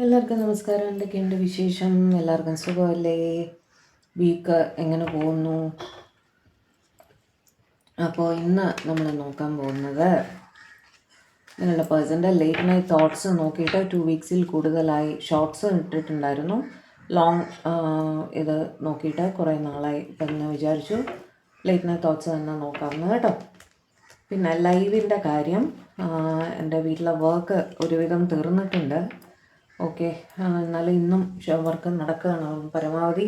എല്ലാവർക്കും നമസ്കാരം. എന്തൊക്കെയുണ്ട് വിശേഷം? എല്ലാവർക്കും സുഖമല്ലേ? വീക്ക് എങ്ങനെ പോകുന്നു? അപ്പോൾ ഇന്ന് നമ്മൾ നോക്കാൻ പോകുന്നത് നിങ്ങളുടെ പേഴ്സൻ്റെ ലേറ്റ് നൈറ്റ് തോട്ട്സ് നോക്കിയിട്ട് 2 വീക്സിൽ കൂടുതലായി ഷോർട്സ് ഇട്ടിട്ടുണ്ടായിരുന്നു. ലോങ് ഇത് നോക്കിയിട്ട് കുറേ നാളായി. ഇപ്പം ഞാൻ വിചാരിച്ചു ലേറ്റ് നൈറ്റ് തോട്ട്സ് തന്നെ നോക്കാമെന്ന് കേട്ടോ. പിന്നെ ലൈവിൻ്റെ കാര്യം, എൻ്റെ വീട്ടിലെ വർക്ക് ഒരുവിധം തീർന്നിട്ടുണ്ട്. ഓക്കെ, എന്നാലും ഇന്നും വർക്ക് നടക്കുകയാണ്. പരമാവധി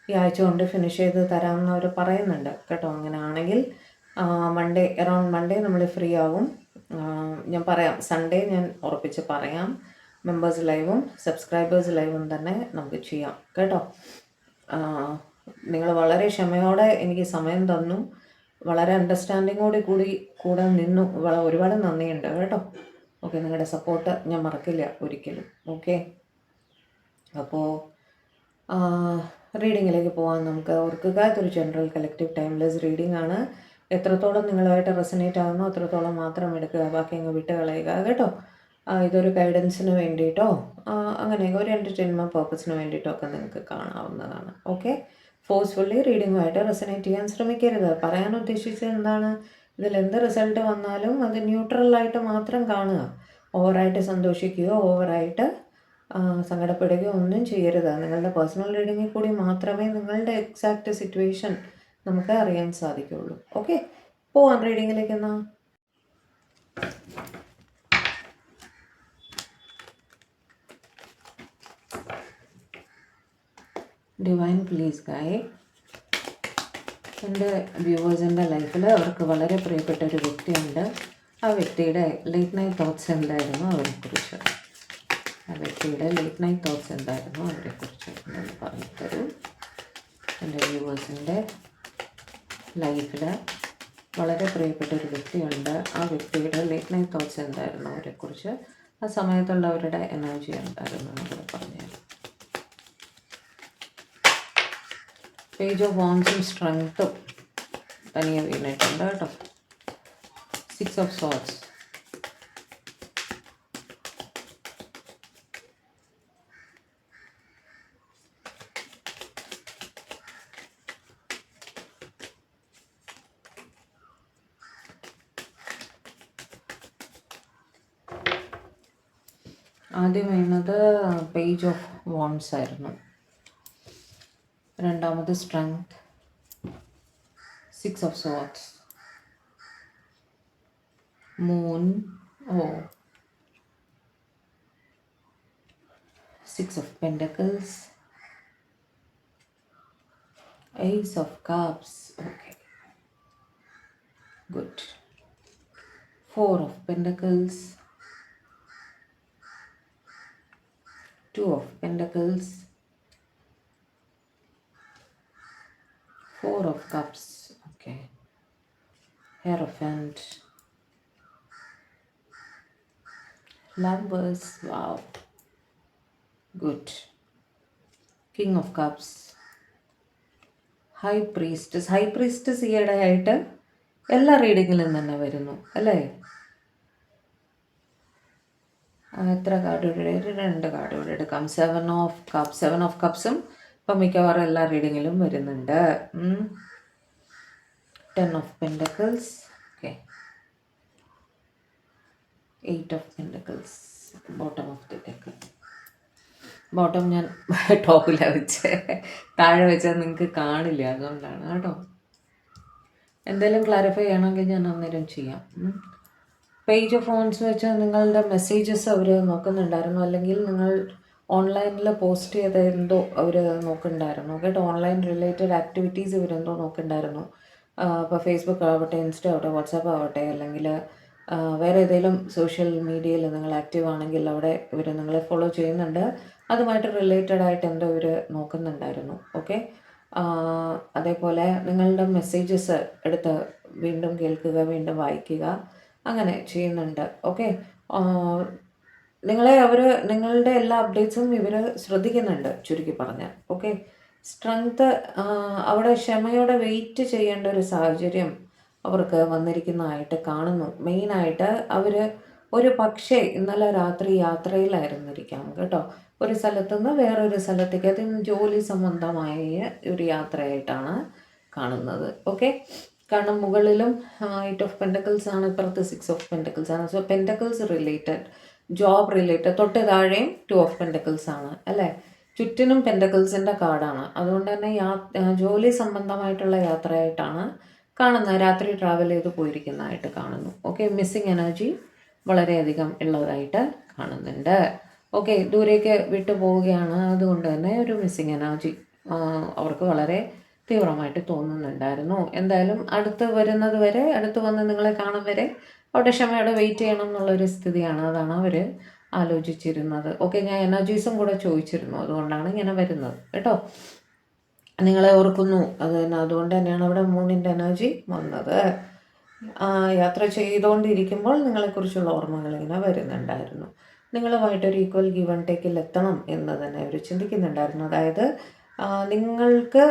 ഈ ആഴ്ച കൊണ്ട് ഫിനിഷ് ചെയ്ത് തരാമെന്ന് അവർ പറയുന്നുണ്ട് കേട്ടോ. അങ്ങനെ ആണെങ്കിൽ അറൗണ്ട് മൺഡേ നമ്മൾ ഫ്രീ ആവും. ഞാൻ പറയാം, സൺഡേ ഞാൻ ഉറപ്പിച്ച് പറയാം. മെമ്പേഴ്സ് ലൈവും സബ്സ്ക്രൈബേഴ്സ് ലൈവും തന്നെ നമുക്ക് ചെയ്യാം കേട്ടോ. നിങ്ങൾ വളരെ ക്ഷമയോടെ എനിക്ക് സമയം തന്നു, വളരെ അണ്ടർസ്റ്റാൻഡിങ്ങോടെ കൂടെ നിന്നു. ഒരുപാട് നന്ദിയുണ്ട് കേട്ടോ. ഓക്കെ, നിങ്ങളുടെ സപ്പോർട്ട് ഞാൻ മറക്കില്ല ഒരിക്കലും. ഓക്കെ, അപ്പോൾ റീഡിങ്ങിലേക്ക് പോകാൻ നമുക്ക് ഓർക്കുക, ഇതൊരു ജനറൽ കളക്റ്റീവ് ടൈംലെസ് റീഡിംഗ് ആണ്. എത്രത്തോളം നിങ്ങളുമായിട്ട് റെസനേറ്റ് ആകുന്നോ അത്രത്തോളം മാത്രം എടുക്കുക, ബാക്കി അങ്ങ് വിട്ട് കളയുക കേട്ടോ. ഇതൊരു ഗൈഡൻസിന് വേണ്ടിയിട്ടോ അങ്ങനെയൊക്കെ ഒരു എൻ്റർടൈൻമെൻറ്റ് പർപ്പസിന് വേണ്ടിയിട്ടോ ഒക്കെ നിങ്ങൾക്ക് കാണാവുന്നതാണ്. ഓക്കെ, ഫോഴ്സ്ഫുള്ളി റീഡിങ്ങുമായിട്ട് റെസനേറ്റ് ചെയ്യാൻ ശ്രമിക്കരുത്. പറയാൻ ഉദ്ദേശിച്ചത് എന്താണ്, ഇതിൽ എന്ത് റിസൾട്ട് വന്നാലും അത് ന്യൂട്രലായിട്ട് മാത്രം കാണുക. ഓവറായിട്ട് സന്തോഷിക്കുകയോ ഓവറായിട്ട് സങ്കടപ്പെടുകയോ ഒന്നും ചെയ്യരുത്. നിങ്ങളുടെ പേഴ്സണൽ റീഡിങ്ങിൽ കൂടി മാത്രമേ നിങ്ങളുടെ എക്സാക്റ്റ് സിറ്റുവേഷൻ നമുക്ക് അറിയാൻ സാധിക്കുകയുള്ളൂ. ഓക്കെ, പോവാം റീഡിങ്ങിലേക്ക്. എന്നാ ഡിവൈൻ പ്ലീസ് ഗൈഡ്. എൻ്റെ വ്യൂവേഴ്സിൻ്റെ ലൈഫിൽ അവർക്ക് വളരെ പ്രിയപ്പെട്ട ഒരു വ്യക്തിയുണ്ട്. ആ വ്യക്തിയുടെ ലേറ്റ് നൈറ്റ് തോട്ട്സ് എന്തായിരുന്നു അവരെക്കുറിച്ച്, എന്ന് പറഞ്ഞു തരൂ. എൻ്റെ വ്യൂവേഴ്സിൻ്റെ ലൈഫിൽ വളരെ പ്രിയപ്പെട്ട ഒരു വ്യക്തിയുണ്ട്. ആ വ്യക്തിയുടെ ലേറ്റ് നൈറ്റ് തോട്ട്സ് എന്തായിരുന്നു അവരെക്കുറിച്ച്, ആ സമയത്തുള്ളവരുടെ എനർജി എന്തായിരുന്നു എന്നൊക്കെ പറഞ്ഞു. പേജ് ഓഫ് വാൻസും സ്ട്രെങ്ത്തും തനിയെ വീണിട്ടുണ്ട് കേട്ടോ. 6 ഓഫ് സോർഡ്സ്, ആദ്യം വീണത് പേജ് ഓഫ് വാൻസ് ആയിരുന്നു. രണ്ടാമത് strength, 6 of swords, moon, 6 of pentacles, Ace of Cups. Okay, good. 4 of Pentacles, 2 of Pentacles, 4 of Cups. Okay, Hierophant, Lovers. Wow, good. King of Cups, High Priestess. High Priestess ഈയിടെയായിട്ട് എല്ലാ റീഡിങ്ങിലും തന്നെ വരുന്നു അല്ലേ? എത്ര card ഇവിടെ? 2 card ഇവിടെ എടുക്കാം. 7 of കപ്സും ഇപ്പം മിക്കവാറും എല്ലാ റീഡിങ്ങിലും വരുന്നുണ്ട്. 10 of pentacles. Okay, 8 of pentacles. Bottom of the deck. Bottom ഞാൻ ടോപ്പിലാണ് വെച്ച്, താഴെ വെച്ചാൽ നിങ്ങൾക്ക് കാണില്ല, അതുകൊണ്ടാണ് കേട്ടോ. എന്തെങ്കിലും ക്ലാരിഫൈ ചെയ്യണമെങ്കിൽ ഞാൻ അന്നേരം ചെയ്യാം. പേജ് ഓഫ് ഫോൺസ് വെച്ച് നിങ്ങളുടെ മെസ്സേജസ് അവർ നോക്കുന്നുണ്ടായിരുന്നു, അല്ലെങ്കിൽ നിങ്ങൾ ഓൺലൈനിൽ പോസ്റ്റ് ചെയ്ത എന്തോ അവർ നോക്കുന്നുണ്ടായിരുന്നു കേട്ടോ. ഓൺലൈൻ റിലേറ്റഡ് ആക്ടിവിറ്റീസ് ഇവരെന്തോ നോക്കുന്നുണ്ടായിരുന്നു. ഇപ്പോൾ ഫേസ്ബുക്ക് ആവട്ടെ, ഇൻസ്റ്റ ആവട്ടെ, വാട്സാപ്പ് ആവട്ടെ, അല്ലെങ്കിൽ വേറെ ഏതെങ്കിലും സോഷ്യൽ മീഡിയയിൽ നിങ്ങൾ ആക്റ്റീവ് ആണെങ്കിൽ അവിടെ ഇവർ നിങ്ങളെ ഫോളോ ചെയ്യുന്നുണ്ട്. അതുമായിട്ട് റിലേറ്റഡ് ആയിട്ട് എന്തോ ഇവർ നോക്കുന്നുണ്ടായിരുന്നു. ഓക്കെ, അതേപോലെ നിങ്ങളുടെ മെസ്സേജസ് എടുത്ത് വീണ്ടും കേൾക്കുക, വീണ്ടും വായിക്കുക, അങ്ങനെ ചെയ്യുന്നുണ്ട്. ഓക്കെ, നിങ്ങളുടെ എല്ലാ അപ്ഡേറ്റ്സും ഇവർ ശ്രദ്ധിക്കുന്നുണ്ട് ചുരുക്കി പറഞ്ഞാൽ. ഓക്കെ, സ്ട്രെങ്ത്, അവിടെ ക്ഷമയോടെ വെയിറ്റ് ചെയ്യേണ്ട ഒരു സാഹചര്യം അവർക്ക് വന്നിരിക്കുന്നതായിട്ട് കാണുന്നു. മെയിനായിട്ട് അവർ ഒരു പക്ഷേ ഇന്നലെ രാത്രി യാത്രയിലായിരുന്നിരിക്കാം കേട്ടോ. ഒരു സ്ഥലത്തു നിന്ന് വേറൊരു സ്ഥലത്തേക്ക്, അത് ജോലി സംബന്ധമായ ഒരു യാത്രയായിട്ടാണ് കാണുന്നത്. ഓക്കെ, കാരണം മുകളിലും 8 ഓഫ് പെൻറ്റക്കിൾസ് ആണ്, ഇപ്പുറത്ത് 6 ഓഫ് പെൻറ്റക്കിൾസ് ആണ്. So pentacles related, job related. തൊട്ട് താഴെയും 2 ഓഫ് പെൻറ്റക്കിൾസ് ആണ് അല്ലേ, ചുറ്റിനും പെൻറ്റക്കിൾസിൻ്റെ കാർഡാണ്. അതുകൊണ്ട് തന്നെ ജോലി സംബന്ധമായിട്ടുള്ള യാത്രയായിട്ടാണ് കാണുന്നത്. രാത്രി ട്രാവൽ ചെയ്ത് പോയിരിക്കുന്നതായിട്ട് കാണുന്നു. ഓക്കെ, മിസ്സിങ് എനർജി വളരെയധികം ഉള്ളതായിട്ട് കാണുന്നുണ്ട്. ഓക്കെ, ദൂരേക്ക് വിട്ടു പോവുകയാണ്, അതുകൊണ്ട് തന്നെ ഒരു മിസ്സിങ് എനർജി അവർക്ക് വളരെ തീവ്രമായിട്ട് തോന്നുന്നുണ്ടായിരുന്നു. എന്തായാലും അടുത്ത് വരുന്നത് വരെ, അടുത്ത് വന്ന് നിങ്ങളെ കാണും വരെ അവിടെ ക്ഷമയോടെ വെയിറ്റ് ചെയ്യണം എന്നുള്ളൊരു സ്ഥിതിയാണ്. അതാണ് അവർ ആലോചിച്ചിരുന്നത്. ഓക്കെ, ഞാൻ എനർജീസും കൂടെ ചോദിച്ചിരുന്നു, അതുകൊണ്ടാണ് ഇങ്ങനെ വരുന്നത് കേട്ടോ. നിങ്ങളെ ഓർക്കുന്നു, അത് തന്നെ, അതുകൊണ്ട് തന്നെയാണ് അവിടെ മൂണിൻ്റെ എനർജി വന്നത്. യാത്ര ചെയ്തുകൊണ്ടിരിക്കുമ്പോൾ നിങ്ങളെക്കുറിച്ചുള്ള ഓർമ്മകൾ ഇങ്ങനെ വരുന്നുണ്ടായിരുന്നു. നിങ്ങളുമായിട്ടൊരു ഈക്വൽ ഗിവ് ആൻഡ് ടേക്കിൽ എത്തണം എന്ന് തന്നെ അവർ ചിന്തിക്കുന്നുണ്ടായിരുന്നു. അതായത് നിങ്ങൾക്ക്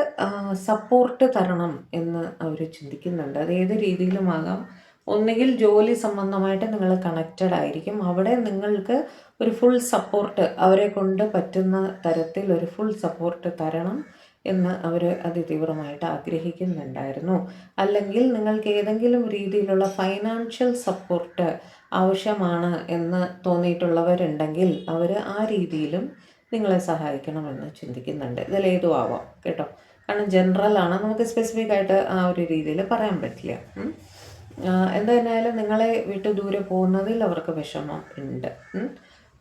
സപ്പോർട്ട് തരണം എന്ന് അവർ ചിന്തിക്കുന്നുണ്ട്. അത് ഏത് രീതിയിലുമാകാം. ഒന്നുകിൽ ജോലി സംബന്ധമായിട്ട് നിങ്ങൾ കണക്റ്റഡ് ആയിരിക്കും, അവിടെ നിങ്ങൾക്ക് ഒരു ഫുൾ സപ്പോർട്ട്, അവരെ കൊണ്ട് പറ്റുന്ന തരത്തിൽ ഒരു ഫുൾ സപ്പോർട്ട് തരണം എന്ന് അവർ അതിതീവ്രമായിട്ട് ആഗ്രഹിക്കുന്നുണ്ടായിരുന്നു. അല്ലെങ്കിൽ നിങ്ങൾക്ക് ഏതെങ്കിലും രീതിയിലുള്ള ഫൈനാൻഷ്യൽ സപ്പോർട്ട് ആവശ്യമാണ് എന്ന് തോന്നിയിട്ടുള്ളവരുണ്ടെങ്കിൽ അവർ ആ രീതിയിലും നിങ്ങളെ സഹായിക്കണമെന്ന് ചിന്തിക്കുന്നുണ്ട്. ഇതിലേതും ആവാം കേട്ടോ, കാരണം ജനറലാണ്, നമുക്ക് സ്പെസിഫിക് ആയിട്ട് ആ ഒരു രീതിയിൽ പറയാൻ പറ്റില്ല. എന്തായാലും നിങ്ങളെ വിട്ട് ദൂരെ പോകുന്നതിൽ അവർക്ക് വിഷമം ഉണ്ട്.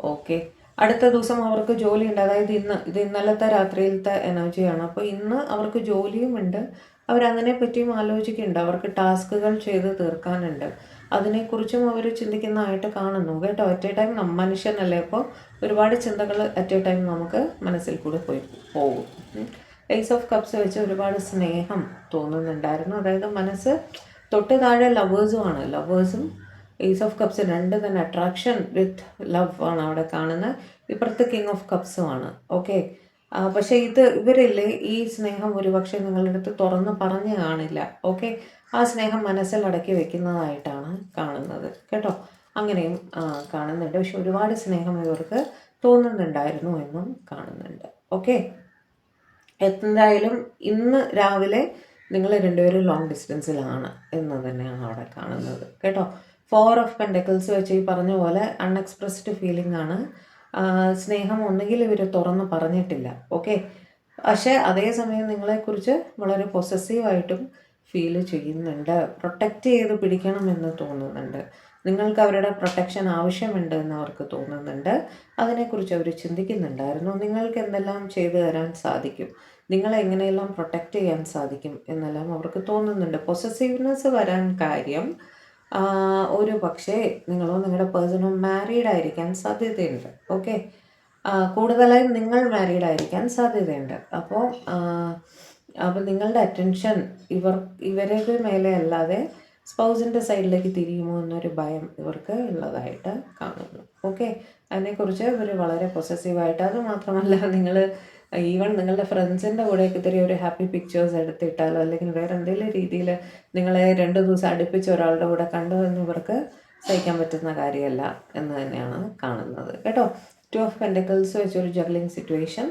ഓക്കെ, അടുത്ത ദിവസം അവർക്ക് ജോലിയുണ്ട്. അതായത് ഇത് ഇന്നലത്തെ രാത്രിയിലത്തെ എനർജിയാണ്. അപ്പോൾ ഇന്ന് അവർക്ക് ജോലിയും ഉണ്ട്, അവരതിനെ പറ്റിയും ആലോചിക്കുന്നുണ്ട്. അവർക്ക് ടാസ്കുകൾ ചെയ്ത് തീർക്കാനുണ്ട്, അതിനെക്കുറിച്ചും അവർ ചിന്തിക്കുന്നതായിട്ട് കാണുന്നു കേട്ടോ. അറ്റ് എ ടൈം മനുഷ്യനല്ലേ, അപ്പോൾ ഒരുപാട് ചിന്തകൾ അറ്റ് എ ടൈം നമുക്ക് മനസ്സിൽ കൂടെ പോകും. ഏസ് ഓഫ് കപ്സ് വെച്ച് ഒരുപാട് സ്നേഹം തോന്നുന്നുണ്ടായിരുന്നു. അതായത് മനസ്സ് തൊട്ട് താഴെ ലവേഴ്സുമാണ്, ലവേഴ്സും ഏസ് ഓഫ് കപ്സ് രണ്ട് തന്നെ, അട്രാക്ഷൻ വിത്ത് ലവ് ആണ് അവിടെ കാണുന്നത്. ഇപ്പുറത്ത് കിങ് ഓഫ് കപ്സും ആണ്. ഓക്കെ, പക്ഷേ ഇവരില്ലേ, ഈ സ്നേഹം ഒരുപക്ഷെ നിങ്ങളുടെ അടുത്ത് തുറന്ന് പറഞ്ഞു കാണില്ല. ഓക്കെ, ആ സ്നേഹം മനസ്സിൽ അടക്കി വെക്കുന്നതായിട്ടാണ് കാണുന്നത് കേട്ടോ. അങ്ങനെയും കാണുന്നുണ്ട്. പക്ഷെ ഒരുപാട് സ്നേഹം ഇവർക്ക് തോന്നുന്നുണ്ടായിരുന്നു എന്നും കാണുന്നുണ്ട്. ഓക്കെ, എന്തായാലും ഇന്ന് രാവിലെ നിങ്ങൾ രണ്ടുപേരും ലോങ് ഡിസ്റ്റൻസിലാണ് എന്ന് തന്നെയാണ് അവിടെ കാണുന്നത് കേട്ടോ. 4 ഓഫ് പെൻറ്റക്കിൾസ് വെച്ച് ഈ പറഞ്ഞ പോലെ അൺഎക്സ്പ്രസ്ഡ് ഫീലിംഗ് ആണ്. സ്നേഹം ഒന്നുകിൽ ഇവർ തുറന്ന് പറഞ്ഞിട്ടില്ല. ഓക്കെ, പക്ഷേ അതേസമയം നിങ്ങളെക്കുറിച്ച് വളരെ പൊസസീവായിട്ടും ഫീൽ ചെയ്യുന്നുണ്ട്. പ്രൊട്ടക്റ്റ് ചെയ്ത് പിടിക്കണമെന്ന് തോന്നുന്നുണ്ട്. നിങ്ങൾക്ക് അവരുടെ പ്രൊട്ടക്ഷൻ ആവശ്യമുണ്ട് എന്ന് അവർക്ക് തോന്നുന്നുണ്ട്. അതിനെക്കുറിച്ച് അവർ ചിന്തിക്കുന്നുണ്ടായിരുന്നു. നിങ്ങൾക്ക് എന്തെല്ലാം ചെയ്തു തരാൻ സാധിക്കും, നിങ്ങളെ എങ്ങനെയെല്ലാം പ്രൊട്ടക്റ്റ് ചെയ്യാൻ സാധിക്കും എന്നെല്ലാം അവർക്ക് തോന്നുന്നുണ്ട്. പൊസസീവ്നെസ് വരാൻ കാര്യം ഒരു പക്ഷേ നിങ്ങളോ നിങ്ങളുടെ പേഴ്സണോ മാരീഡ് ആയിരിക്കാൻ സാധ്യതയുണ്ട്. ഓക്കെ, കൂടുതലായും നിങ്ങൾ മാരീഡ് ആയിരിക്കാൻ സാധ്യതയുണ്ട്. അപ്പോൾ നിങ്ങളുടെ അറ്റൻഷൻ ഇവരുടെ മേലെ അല്ലാതെ സ്പൗസിൻ്റെ സൈഡിലേക്ക് തിരിയുമോ എന്നൊരു ഭയം ഇവർക്ക് ഉള്ളതായിട്ട് കാണുന്നു. ഓക്കെ, അതിനെക്കുറിച്ച് ഇവർ വളരെ പൊസസീവായിട്ട്, അത് മാത്രമല്ല നിങ്ങൾ ഈവൻ നിങ്ങളുടെ ഫ്രണ്ട്സിൻ്റെ കൂടെയൊക്കെ ഇത്തിരി ഒരു ഹാപ്പി പിക്ചേഴ്സ് എടുത്തിട്ടാലോ അല്ലെങ്കിൽ വേറെ എന്തെങ്കിലും രീതിയിൽ നിങ്ങളെ 2 ദിവസം അടുപ്പിച്ച് ഒരാളുടെ കൂടെ കണ്ടു എന്ന് ഇവർക്ക് സഹിക്കാൻ പറ്റുന്ന കാര്യമല്ല എന്ന് തന്നെയാണ് കാണുന്നത് കേട്ടോ. 2 ഓഫ് പെൻറ്റക്കിൾസ് വെച്ചൊരു ജഗ്ലിംഗ് സിറ്റുവേഷൻ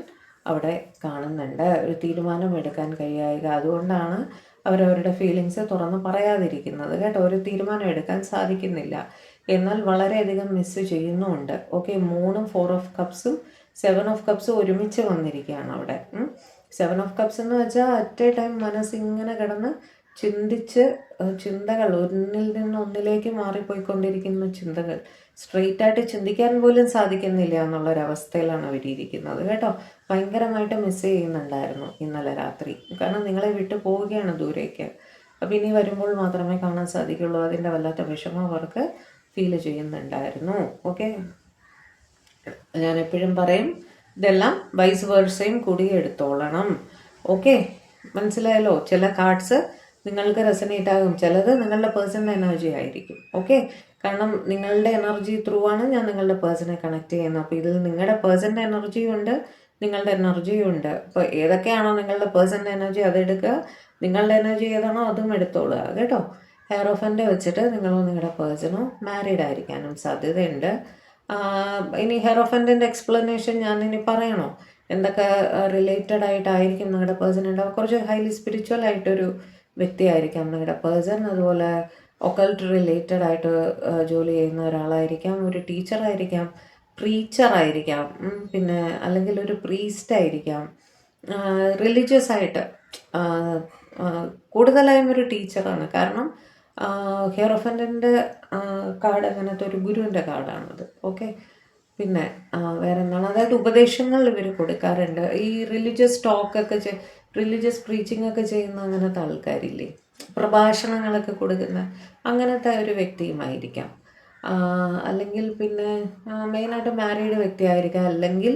അവിടെ കാണുന്നുണ്ട്. ഒരു തീരുമാനം എടുക്കാൻ കഴിയുക, അതുകൊണ്ടാണ് അവരവരുടെ ഫീലിങ്സ് തുറന്ന് പറയാതിരിക്കുന്നത് കേട്ടോ. ഒരു തീരുമാനം എടുക്കാൻ സാധിക്കുന്നില്ല, എന്നാൽ വളരെയധികം മിസ് ചെയ്യുന്നുമുണ്ട്. ഓക്കെ, 3 4 ഓഫ് കപ്സും 7 ഓഫ് കപ്സും ഒരുമിച്ച് വന്നിരിക്കുകയാണ് അവിടെ. 7 ഓഫ് കപ്സ് എന്ന് വെച്ചാൽ അറ്റ് എ ടൈം മനസ്സിങ്ങനെ കിടന്ന് ചിന്തകൾ ഒന്നിൽ നിന്ന് ഒന്നിലേക്ക് മാറിപ്പോയിക്കൊണ്ടിരിക്കുന്ന ചിന്തകൾ, സ്ട്രെയിറ്റ് ആയിട്ട് ചിന്തിക്കാൻ പോലും സാധിക്കുന്നില്ല എന്നുള്ളൊരവസ്ഥയിലാണ് അവരിയ്ക്കുന്നത് കേട്ടോ. ഭയങ്കരമായിട്ട് മിസ് ചെയ്യുന്നുണ്ടായിരുന്നു ഇന്നലെ രാത്രി, കാരണം നിങ്ങളെ വിട്ടു പോവുകയാണ് ദൂരേക്ക്. അപ്പം ഇനി വരുമ്പോൾ മാത്രമേ കാണാൻ സാധിക്കുള്ളൂ. അതിൻ്റെ വല്ലാത്ത വിഷമം അവർക്ക് ഫീൽ ചെയ്യുന്നുണ്ടായിരുന്നു. ഓക്കെ, ഞാൻ എപ്പോഴും പറയും, ഇതെല്ലാം വൈസ് വേഴ്സയും കൂടി എടുത്തോളണം. ഓക്കെ, മനസ്സിലായല്ലോ. ചില കാർഡ്സ് നിങ്ങൾക്ക് റെസനേറ്റ് ആകും, ചിലത് നിങ്ങളുടെ പേഴ്സണൽ എനർജി ആയിരിക്കും. ഓക്കെ, കാരണം നിങ്ങളുടെ എനർജി ത്രൂ ആണ് ഞാൻ നിങ്ങളുടെ പേഴ്സണെ കണക്ട് ചെയ്യുന്നത്. അപ്പോൾ ഇതിൽ നിങ്ങളുടെ പേഴ്സൻ്റെ എനർജിയും ഉണ്ട്, നിങ്ങളുടെ എനർജിയും ഉണ്ട്. അപ്പോൾ ഏതൊക്കെയാണോ നിങ്ങളുടെ പേഴ്സൻ്റെ എനർജി അതെടുക്കുക, നിങ്ങളുടെ എനർജി ഏതാണോ അതും എടുത്തോളുക കേട്ടോ. ഹെയർ ഓഫൻ്റെ വെച്ചിട്ട് നിങ്ങളോ നിങ്ങളുടെ പേഴ്സണോ മാരീഡ് ആയിരിക്കാനും സാധ്യതയുണ്ട്. ഇനി ഹെറോഫൻറ്റിൻ്റെ എക്സ്പ്ലനേഷൻ ഞാൻ ഇനി പറയണോ? എന്തൊക്കെ റിലേറ്റഡ് ആയിട്ടായിരിക്കും നിങ്ങളുടെ പേഴ്സൺ ഉണ്ടാവുക? കുറച്ച് ഹൈലി സ്പിരിച്വൽ ആയിട്ടൊരു വ്യക്തിയായിരിക്കാം നിങ്ങളുടെ പേഴ്സൺ. അതുപോലെ ഒക്കൾട്ട് റിലേറ്റഡ് ആയിട്ട് ജോലി ചെയ്യുന്ന ഒരാളായിരിക്കാം, ഒരു ടീച്ചറായിരിക്കാം, പ്രീച്ചറായിരിക്കാം, പിന്നെ അല്ലെങ്കിൽ ഒരു പ്രീസ്റ്റ് ആയിരിക്കാം, റിലീജിയസ് ആയിട്ട് കൂടുതലായും ഒരു ടീച്ചറാണ്. കാരണം ഹെറോഫൻറ്റിൻ്റെ കാർഡ് അങ്ങനത്തെ ഒരു ഗുരുവിൻ്റെ കാർഡാണത്. ഓക്കെ, പിന്നെ വേറെ എന്താണ്, അതായത് ഉപദേശങ്ങൾ ഇവർ കൊടുക്കാറുണ്ട്. ഈ റിലീജിയസ് ടോക്കൊക്കെ റിലീജിയസ് പ്രീച്ചിങ് ഒക്കെ ചെയ്യുന്ന അങ്ങനത്തെ ആൾക്കാരില്ലേ, പ്രഭാഷണങ്ങളൊക്കെ കൊടുക്കുന്ന അങ്ങനത്തെ ഒരു വ്യക്തിയുമായിരിക്കാം. അല്ലെങ്കിൽ പിന്നെ മെയിനായിട്ട് മാരീഡ് വ്യക്തിയായിരിക്കാം, അല്ലെങ്കിൽ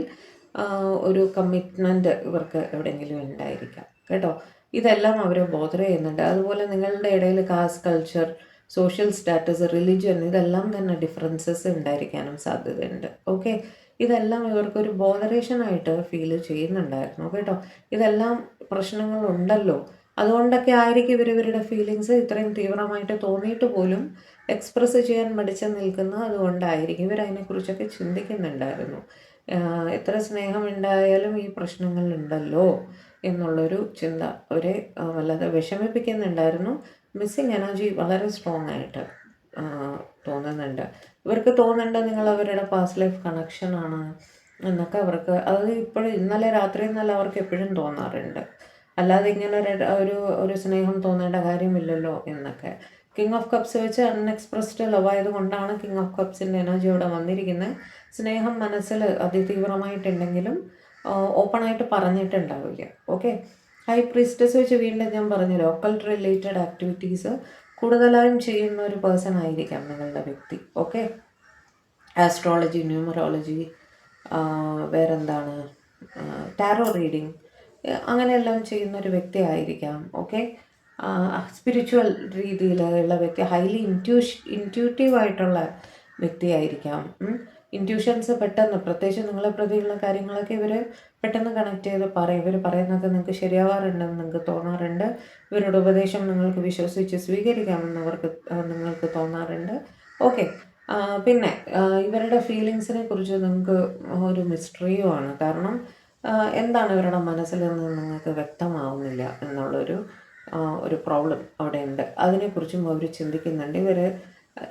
ഒരു കമ്മിറ്റ്മെൻറ്റ് ഇവർക്ക് എവിടെയെങ്കിലും ഉണ്ടായിരിക്കാം കേട്ടോ. ഇതെല്ലാം അവർ ബോധർ ചെയ്യുന്നുണ്ട്. അതുപോലെ നിങ്ങളുടെ ഇടയിൽ caste, culture, social status, religion, ഇതെല്ലാം തന്നെ ഡിഫറൻസസ് ഉണ്ടായിരിക്കാനും സാധ്യതയുണ്ട്. ഓക്കെ, ഇതെല്ലാം ഇവർക്കൊരു ബോധറേഷനായിട്ട് ഫീൽ ചെയ്യുന്നുണ്ടായിരുന്നു കേട്ടോ. ഇതെല്ലാം പ്രശ്നങ്ങളുണ്ടല്ലോ, അതുകൊണ്ടൊക്കെ ആയിരിക്കും ഇവരുടെ ഫീലിങ്സ് ഇത്രയും തീവ്രമായിട്ട് തോന്നിയിട്ട് പോലും എക്സ്പ്രസ് ചെയ്യാൻ മടിച്ചു നിൽക്കുന്നത്. അതുകൊണ്ടായിരിക്കും ഇവരതിനെക്കുറിച്ചൊക്കെ ചിന്തിക്കുന്നുണ്ടായിരുന്നു. എത്ര സ്നേഹമുണ്ടായാലും ഈ പ്രശ്നങ്ങളുണ്ടല്ലോ എന്നുള്ളൊരു ചിന്ത അവരെ വല്ലാതെ വിഷമിപ്പിക്കുന്നുണ്ടായിരുന്നു. മിസ്സിങ് എനർജി വളരെ സ്ട്രോങ് ആയിട്ട് തോന്നുന്നുണ്ട്. ഇവർക്ക് തോന്നുന്നുണ്ട് നിങ്ങൾ അവരുടെ പാസ്റ്റ് ലൈഫ് കണക്ഷനാണ് എന്നൊക്കെ അവർക്ക്, അത് ഇപ്പോഴും ഇന്നലെ രാത്രി എന്നല്ല, അവർക്ക് എപ്പോഴും തോന്നാറുണ്ട്. അല്ലാതെ ഇങ്ങനെ ഒരു സ്നേഹം തോന്നേണ്ട കാര്യമില്ലല്ലോ എന്നൊക്കെ. കിങ് ഓഫ് കപ്സ് വെച്ച് അൺഎക്സ്പ്രസ്ഡ് ലവ് ആയതുകൊണ്ടാണ് കിങ് ഓഫ് കപ്സിൻ്റെ എനർജി ഇവിടെ വന്നിരിക്കുന്നത്. സ്നേഹം മനസ്സിൽ അതിതീവ്രമായിട്ടുണ്ടെങ്കിലും ഓപ്പണായിട്ട് പറഞ്ഞിട്ടുണ്ടാവില്ല. ഓക്കെ, ഹൈ പ്രീസ്റ്റസ് വെച്ച് വീണ്ടും ഞാൻ പറഞ്ഞല്ലോ, ഒക്കൾട്ട് റിലേറ്റഡ് ആക്ടിവിറ്റീസ് കൂടുതലായും ചെയ്യുന്ന ഒരു പേഴ്സൺ ആയിരിക്കാം നിങ്ങളുടെ വ്യക്തി. ഓക്കെ, ആസ്ട്രോളജി, ന്യൂമറോളജി, വേറെന്താണ്, ടാരോ റീഡിങ്, അങ്ങനെയെല്ലാം ചെയ്യുന്ന ഒരു വ്യക്തി ആയിരിക്കാം. ഓക്കെ, സ്പിരിച്വൽ രീതിയിലുള്ള വ്യക്തി, ഹൈലി ഇൻറ്റ്യൂട്ടീവ് ആയിട്ടുള്ള വ്യക്തിയായിരിക്കാം. ഇൻറ്റ്യൂഷൻസ് പെട്ടെന്ന്, പ്രത്യേകിച്ച് നിങ്ങളെ പ്രതിയുള്ള കാര്യങ്ങളൊക്കെ ഇവർ പെട്ടെന്ന് കണക്ട് ചെയ്ത് പറയും. ഇവർ പറയുന്നത് നിങ്ങൾക്ക് ശരിയാവാറുണ്ടെന്ന് നിങ്ങൾക്ക് തോന്നാറുണ്ട്. ഇവരുടെ ഉപദേശം നിങ്ങൾക്ക് വിശ്വസിച്ച് സ്വീകരിക്കാമെന്ന് നിങ്ങൾക്ക് തോന്നാറുണ്ട്. ഓക്കെ, പിന്നെ ഇവരുടെ ഫീലിങ്സിനെ കുറിച്ച് നിങ്ങൾക്ക് ഒരു മിസ്റ്ററിയുമാണ്. കാരണം എന്താണ് ഇവരുടെ മനസ്സിൽ നിന്ന് നിങ്ങൾക്ക് വ്യക്തമാവുന്നില്ല എന്നുള്ളൊരു ഒരു പ്രോബ്ലം അവിടെ ഉണ്ട്. അതിനെക്കുറിച്ചും അവർ ചിന്തിക്കുന്നുണ്ട്.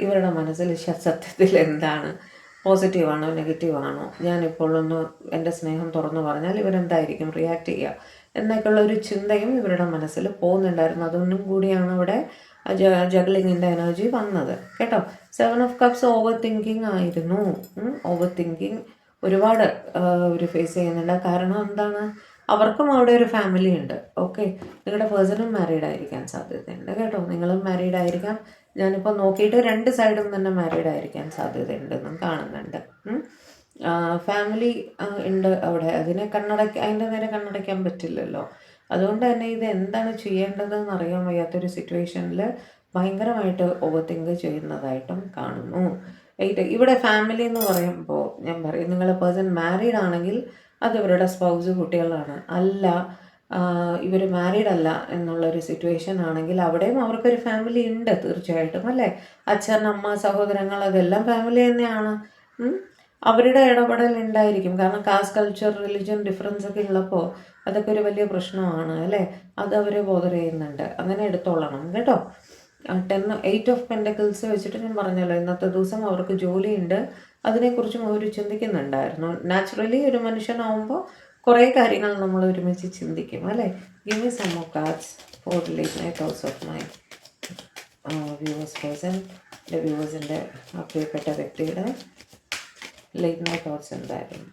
ഇവരുടെ മനസ്സിൽ സത്യത്തിൽ എന്താണ്, പോസിറ്റീവാണോ നെഗറ്റീവാണോ, ഞാനിപ്പോൾ ഒന്ന് എൻ്റെ സ്നേഹം തുറന്നു പറഞ്ഞാൽ ഇവരെന്തായിരിക്കും റിയാക്ട് ചെയ്യുക എന്നൊക്കെയുള്ള ഒരു ചിന്തയും ഇവരുടെ മനസ്സിൽ പോകുന്നുണ്ടായിരുന്നു. അതൊന്നും കൂടിയാണ് അവിടെ ജഗ്ലിങ്ങിൻ്റെ എനർജി വന്നത് കേട്ടോ. 7 ഓഫ് കപ്സ് ഓവർ തിങ്കിങ് ആയിരുന്നു. ഓവർ തിങ്കിങ് ഒരുപാട് ഒരു ഫേസ് ചെയ്യുന്നുണ്ട്. കാരണം എന്താണ്, അവർക്കും അവിടെ ഒരു ഫാമിലി ഉണ്ട്. ഓക്കെ, നിങ്ങളുടെ പേഴ്സണും മാരീഡ് ആയിരിക്കാൻ സാധ്യതയുണ്ട് കേട്ടോ. നിങ്ങളും മാരീഡ് ആയിരിക്കാം. ഞാനിപ്പോൾ നോക്കിയിട്ട് 2 സൈഡും തന്നെ മാരീഡ് ആയിരിക്കാൻ സാധ്യതയുണ്ടെന്നും കാണുന്നുണ്ട്. ഫാമിലി ഉണ്ട് അവിടെ. അതിൻ്റെ നേരെ കണ്ണടയ്ക്കാൻ പറ്റില്ലല്ലോ. അതുകൊണ്ട് തന്നെ ഇത് എന്താണ് ചെയ്യേണ്ടതെന്ന് അറിയാൻ വയ്യാത്തൊരു സിറ്റുവേഷനിൽ ഭയങ്കരമായിട്ട് ഓവർ തിങ്ക് ചെയ്യുന്നതായിട്ടും കാണുന്നു. ഇവിടെ ഫാമിലി എന്ന് പറയുമ്പോൾ ഞാൻ പറയും, നിങ്ങളുടെ പേഴ്സൺ മാരീഡ് ആണെങ്കിൽ അത് ഇവരുടെ സ്പൗസ്, കുട്ടികളാണ്. അല്ല, ഇവർ മാരീഡ് അല്ല എന്നുള്ളൊരു സിറ്റുവേഷൻ ആണെങ്കിൽ അവിടെയും അവർക്കൊരു ഫാമിലി ഉണ്ട് തീർച്ചയായിട്ടും, അല്ലേ? അച്ഛൻ, അമ്മ, സഹോദരങ്ങൾ, അതെല്ലാം ഫാമിലി തന്നെയാണ്. അവരുടെ ഇടപെടൽ ഉണ്ടായിരിക്കും. കാരണം കാസ്റ്റ്, കൾച്ചർ, റിലിജൻ ഡിഫറൻസ് ഒക്കെ ഉള്ളപ്പോൾ അതൊക്കെ ഒരു വലിയ പ്രശ്നമാണ്, അല്ലേ? അത് അവർ ബോധർ ചെയ്യുന്നുണ്ട്. അങ്ങനെ എടുത്തോളണം കേട്ടോ. 8 ഓഫ് പെൻഡക്കിൾസ് വെച്ചിട്ട് ഞാൻ പറഞ്ഞല്ലോ, ഇന്നത്തെ ദിവസം അവർക്ക് ജോലിയുണ്ട്. അതിനെക്കുറിച്ചും അവർ ചിന്തിക്കുന്നുണ്ടായിരുന്നു. നാച്ചുറലി ഒരു മനുഷ്യനാവുമ്പോൾ കുറേ കാര്യങ്ങൾ നമ്മൾ ഒരുമിച്ച് ചിന്തിക്കും, അല്ലേ? Give me some more cards for late night thoughts of my viewers person. എൻ്റെ വ്യൂവേഴ്സിൻ്റെ പ്രിയപ്പെട്ട വ്യക്തിയുടെ ലേറ്റ് നൈറ്റ് തോട്ട്സ് എന്തായിരുന്നു?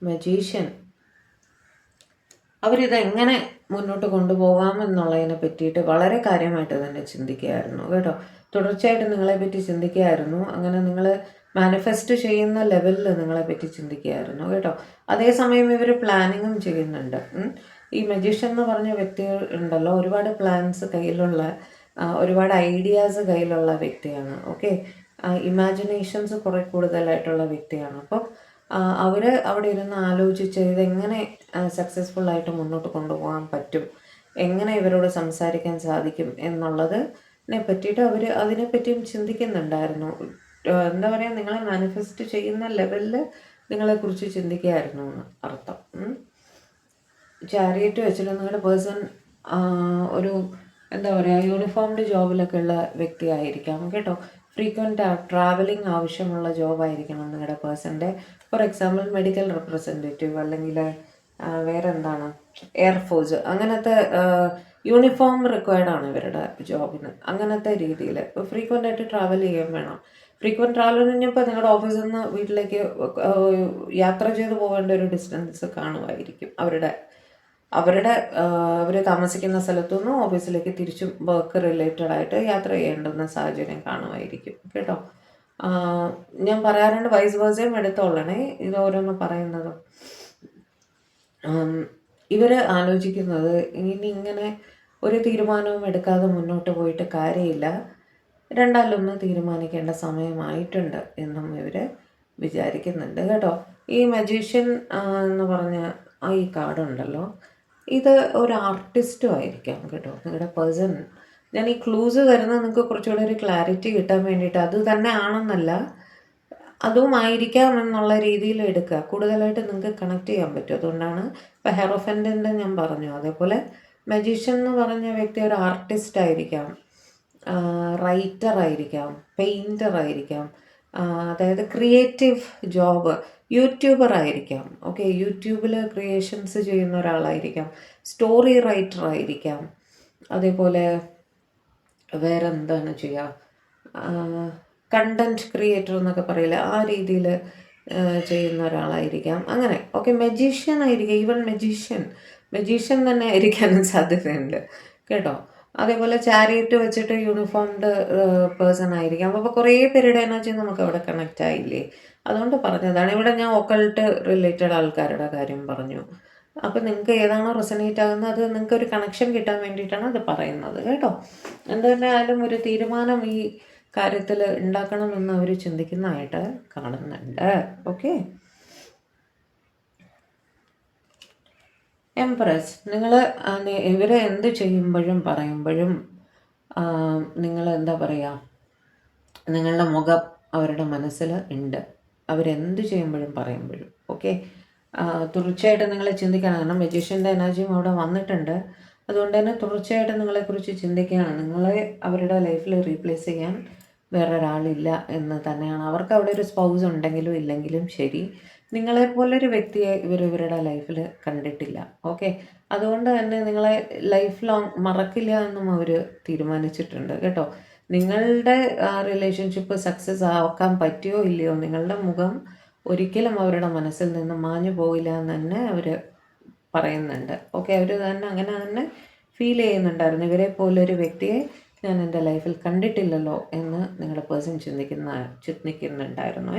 മജീഷ്യൻ. അവരിതെങ്ങനെ മുന്നോട്ട് കൊണ്ടുപോകാം എന്നുള്ളതിനെ പറ്റിയിട്ട് വളരെ കാര്യമായിട്ട് തന്നെ ചിന്തിക്കുകയായിരുന്നു കേട്ടോ. തുടർച്ചയായിട്ട് നിങ്ങളെപ്പറ്റി ചിന്തിക്കുകയായിരുന്നു. അങ്ങനെ നിങ്ങൾ മാനിഫെസ്റ്റ് ചെയ്യുന്ന ലെവലിൽ നിങ്ങളെപ്പറ്റി ചിന്തിക്കുകയായിരുന്നു കേട്ടോ. അതേസമയം ഇവർ പ്ലാനിങ്ങും ചെയ്യുന്നുണ്ട്. ഈ മജീഷ്യൻ എന്ന് പറഞ്ഞ വ്യക്തികൾ ഉണ്ടല്ലോ, ഒരുപാട് പ്ലാൻസ് കയ്യിലുള്ള, ഒരുപാട് ഐഡിയാസ് കയ്യിലുള്ള വ്യക്തിയാണ്. ഓക്കെ, ഇമാജിനേഷൻസ് കുറേ കൂടുതലായിട്ടുള്ള വ്യക്തിയാണ്. അപ്പം അവർ അവിടെ ഇരുന്ന് ആലോചിച്ച് ഇതെങ്ങനെ സക്സസ്ഫുള്ളായിട്ട് മുന്നോട്ട് കൊണ്ടുപോകാൻ പറ്റും, എങ്ങനെ ഇവരോട് സംസാരിക്കാൻ സാധിക്കും എന്നുള്ളത് പറ്റിയിട്ട് അവർ അതിനെപ്പറ്റിയും ചിന്തിക്കുന്നുണ്ടായിരുന്നു. എന്താ പറയുക, നിങ്ങളെ മാനിഫെസ്റ്റ് ചെയ്യുന്ന ലെവലിൽ നിങ്ങളെക്കുറിച്ച് ചിന്തിക്കുകയായിരുന്നു എന്ന് അർത്ഥം. ചാരിയറ്റ് വെച്ചിട്ട് നിങ്ങളുടെ പേഴ്സൺ ഒരു എന്താ പറയുക, യൂണിഫോംഡ് ജോബിലൊക്കെ ഉള്ള വ്യക്തിയായിരിക്കാം കേട്ടോ. ഫ്രീക്വൻറ്റ് ട്രാവലിംഗ് ആവശ്യമുള്ള ജോബായിരിക്കണം നിങ്ങളുടെ പേഴ്സൻ്റെ. ഫോർ എക്സാമ്പിൾ മെഡിക്കൽ റെപ്രസെൻറ്റേറ്റീവ്, അല്ലെങ്കിൽ വേറെ എന്താണ്, എയർഫോഴ്സ്, അങ്ങനത്തെ യൂണിഫോം റിക്വയർഡ് ആണ് ഇവരുടെ ജോബിന്. അങ്ങനത്തെ രീതിയിൽ ഫ്രീക്വൻ്റ് ആയിട്ട് ട്രാവൽ ചെയ്യാൻ വേണം. ഫ്രീക്വൻറ്റ് ട്രാവൽ എന്ന് പറഞ്ഞപ്പോൾ നിങ്ങളുടെ ഓഫീസിൽ നിന്ന് വീട്ടിലേക്ക് യാത്ര ചെയ്ത് പോകേണ്ട ഒരു ഡിസ്റ്റൻസ് കാണുമായിരിക്കും. അവർ താമസിക്കുന്ന സ്ഥലത്തു നിന്ന് ഓഫീസിലേക്ക് തിരിച്ചും വർക്ക് റിലേറ്റഡ് ആയിട്ട് യാത്ര ചെയ്യേണ്ടുന്ന സാഹചര്യം കാണുമായിരിക്കും കേട്ടോ. ഞാൻ പറയാറുണ്ട് വൈസ് വേഴ്സയും എടുത്തോളണേ, ഇത് ഓരോന്ന് പറയുന്നത്. ഇവർ ആലോചിക്കുന്നത് ഇനി ഇങ്ങനെ ഒരു തീരുമാനവും എടുക്കാതെ മുന്നോട്ട് പോയിട്ട് കാര്യമില്ല, രണ്ടാലൊന്ന് തീരുമാനിക്കേണ്ട സമയമായിട്ടുണ്ട് എന്നും ഇവർ വിചാരിക്കുന്നുണ്ട് കേട്ടോ. ഈ മജീഷ്യൻ എന്ന് പറഞ്ഞ ഈ കാർഡുണ്ടല്ലോ, ഇത് ഒരു ആർട്ടിസ്റ്റും ആയിരിക്കാം കേട്ടോ നിങ്ങളുടെ പേഴ്സൺ. ഞാൻ ഈ ക്ലൂസ് തരുന്നത് നിങ്ങൾക്ക് കുറച്ചുകൂടെ ഒരു ക്ലാരിറ്റി കിട്ടാൻ വേണ്ടിയിട്ട്. അത് തന്നെ ആണെന്നല്ല, അതുമായിരിക്കാം എന്നുള്ള രീതിയിൽ എടുക്കുക, കൂടുതലായിട്ട് നിങ്ങൾക്ക് കണക്ട് ചെയ്യാൻ പറ്റും. അതുകൊണ്ടാണ് ഇപ്പോൾ ഹെറോഫൻറ്റിൻ്റെ ഞാൻ പറഞ്ഞു. അതേപോലെ മജീഷ്യൻ എന്ന് പറഞ്ഞ വ്യക്തി ഒരു ആർട്ടിസ്റ്റ് ആയിരിക്കാം, റൈറ്റർ ആയിരിക്കാം, പെയിൻറ്റർ ആയിരിക്കാം, അതായത് ക്രിയേറ്റീവ് ജോബ്, യൂട്യൂബർ ആയിരിക്കാം. ഓക്കെ, യൂട്യൂബിൽ ക്രിയേഷൻസ് ചെയ്യുന്ന ഒരാളായിരിക്കാം, സ്റ്റോറി റൈറ്റർ ആയിരിക്കാം, അതേപോലെ വേറെ എന്താണ് ചെയ്യുക, കണ്ടൻറ് ക്രിയേറ്റർ എന്നൊക്കെ പറയില്ല, ആ രീതിയിൽ ചെയ്യുന്ന ഒരാളായിരിക്കാം. അങ്ങനെ ഓക്കെ, മജീഷ്യൻ ആയിരിക്കാം. ഈവൻ മജീഷ്യൻ തന്നെ ആയിരിക്കാനും സാധ്യതയുണ്ട് കേട്ടോ. അതേപോലെ ചാരിയറ്റ് വെച്ചിട്ട് യൂണിഫോംഡ് പേഴ്സൺ ആയിരിക്കാം. അപ്പോൾ കുറേ പേരുടെ എനർജി നമുക്ക് അവിടെ കണക്റ്റ് ആയില്ലേ, അതുകൊണ്ട് പറഞ്ഞതാണ്. ഇവിടെ ഞാൻ ഒക്കൾട്ട് റിലേറ്റഡ് ആൾക്കാരുടെ കാര്യം പറഞ്ഞു. അപ്പോൾ നിങ്ങൾക്ക് ഏതാണോ റെസനേറ്റ് ആകുന്നത് അത് നിങ്ങൾക്ക് ഒരു കണക്ഷൻ കിട്ടാൻ വേണ്ടിയിട്ടാണ് അത് പറയുന്നത് കേട്ടോ. എന്ത് തന്നെ ആയാലും ഒരു തീരുമാനം ഈ കാര്യത്തിൽ ഉണ്ടാക്കണമെന്ന് അവർ ചിന്തിക്കുന്നതായിട്ട് കാണുന്നുണ്ട്. ഓക്കെ, എംപ്രസ്, ഇവരെ എന്ത് ചെയ്യുമ്പോഴും പറയുമ്പോഴും നിങ്ങൾ എന്താ പറയുക, നിങ്ങളുടെ മുഖം അവരുടെ മനസ്സിൽ ഉണ്ട്, അവരെന്ത് ചെയ്യുമ്പോഴും പറയുമ്പോഴും. ഓക്കെ, തീർച്ചയായിട്ടും നിങ്ങൾ ചിന്തിക്കണം. കാരണം മജീഷ്യൻ്റെ എനർജിയും അവിടെ വന്നിട്ടുണ്ട്. അതുകൊണ്ട് തന്നെ തീർച്ചയായിട്ടും നിങ്ങളെക്കുറിച്ച് ചിന്തിക്കുകയാണ്. നിങ്ങളെ അവരുടെ ലൈഫിൽ റീപ്ലേസ് ചെയ്യാൻ വേറൊരാളില്ല എന്ന് തന്നെയാണ്. അവർക്ക് അവിടെ ഒരു സ്പൗസ് ഉണ്ടെങ്കിലും ഇല്ലെങ്കിലും ശരി, നിങ്ങളെപ്പോലൊരു വ്യക്തിയെ ഇവരുടെ ലൈഫിൽ കണ്ടിട്ടില്ല. ഓക്കെ, അതുകൊണ്ട് തന്നെ നിങ്ങളെ ലൈഫ് ലോങ് മറക്കില്ല എന്നും അവർ തീരുമാനിച്ചിട്ടുണ്ട് കേട്ടോ. നിങ്ങളുടെ റിലേഷൻഷിപ്പ് സക്സസ് ആക്കാൻ പറ്റിയോ ഇല്ലയോ, നിങ്ങളുടെ മുഖം ഒരിക്കലും അവരുടെ മനസ്സിൽ നിന്ന് മാഞ്ഞു പോയില്ല എന്ന് തന്നെ അവർ പറയുന്നുണ്ട്. ഓക്കെ, അവർ തന്നെ അങ്ങനെ തന്നെ ഫീൽ ചെയ്യുന്നുണ്ടായിരുന്നു. ഇവരെ പോലൊരു വ്യക്തിയെ ഞാൻ എൻ്റെ ലൈഫിൽ കണ്ടിട്ടില്ലല്ലോ എന്ന് നിങ്ങളുടെ പേഴ്സൺ ചിന്തിക്കുന്നുണ്ടായിരുന്നു.